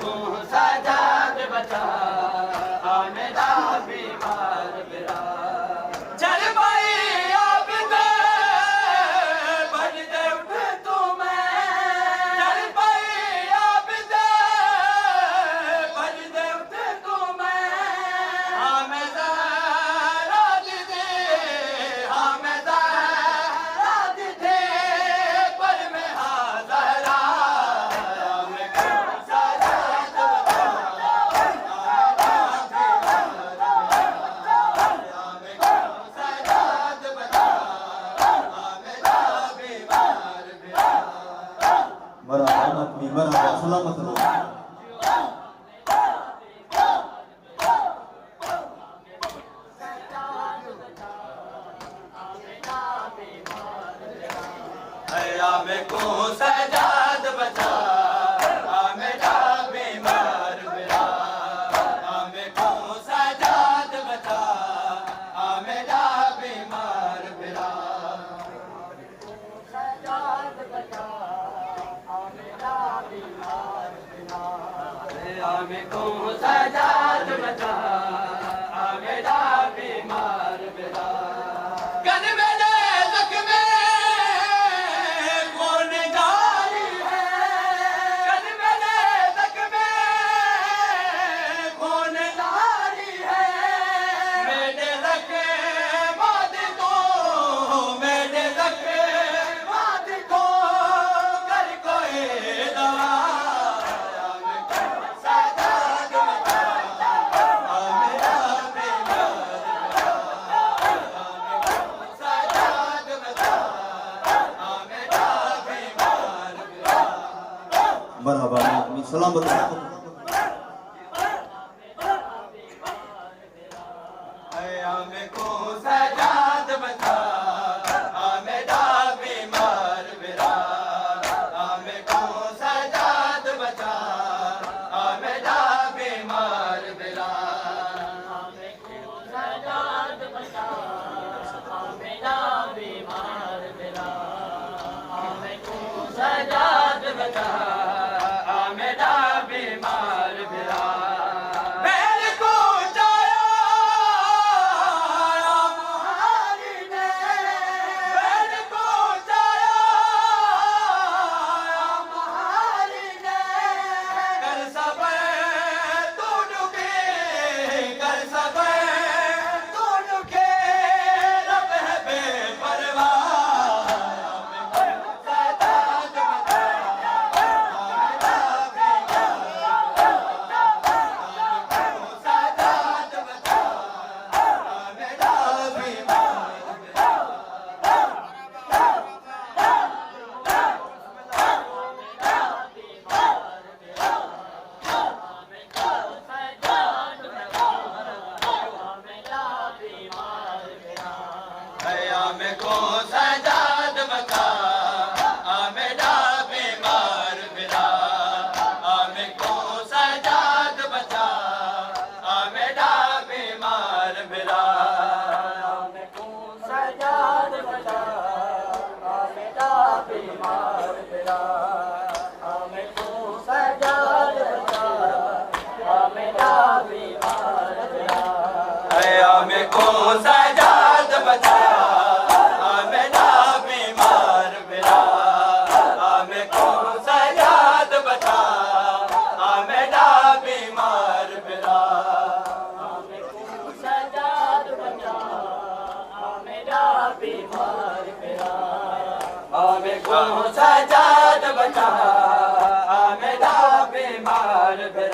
को सजाद बचा मेरा बीमार बिरा चल भाई आप दे बज दे उठ तू मैं चल भाई आप दे बज दे उठ तू मैं मैं ज़रा दे मैं ज़रा दे पर मैं हाज़रा मैं को सजाद मरहबा आदमी मरहबा सलामत रहो मैं को सजाद बचा मेरा बीमार बिरा मैं को सजाद बचा मेरा बीमार बिरा सजाद बचा मेरा बीमार बिरा मैं को सजाद बचा मेरा बीमार बिरा कन मेरे ज़ख्मे कौन जारी है कन मेरे ज़ख्मे कौन जारी है मेरे ज़ख्मे माद को मेरे ज़ख्मे माद को कर कोई दवा मैं को सजाद बचा मेरा बीमार सजाद बचा मेरा बीमार मरहबा आदमी सलामत रहो मैं को सजाद बचा मेरा बीमार बिरा मैं को सजाद बचा मेरा बीमार बिरा मैं को सजाद बचा मेरा बीमार बिरा मैं को सजाद बचा मेरा बीमार बिरा बैल को चाया मुहारी ने बैल को चाया मुहारी ने कर सबे तू दुखे कर सबे तू दुखे रब है बेपरवाह मैं को सजाद बचा मेरा सजाद बचा मेरा बीमार मैं को सजाद बचा मेरा बीमार बिरा मैं को सजाद बचा मेरा बीमार बिरा मैं को सजाद बचा मेरा बीमार बिरा मैं को सजाद बचा मेरा बीमार बिरा मैं को सजाद बचा मेरा बीमार बिरा मैं को सजाद बचा मेरा बीमार बिरा मैं को सजाद बचा मेरा बीमार बिरा मैं को सजाद बचा मेरा बीमार बिरा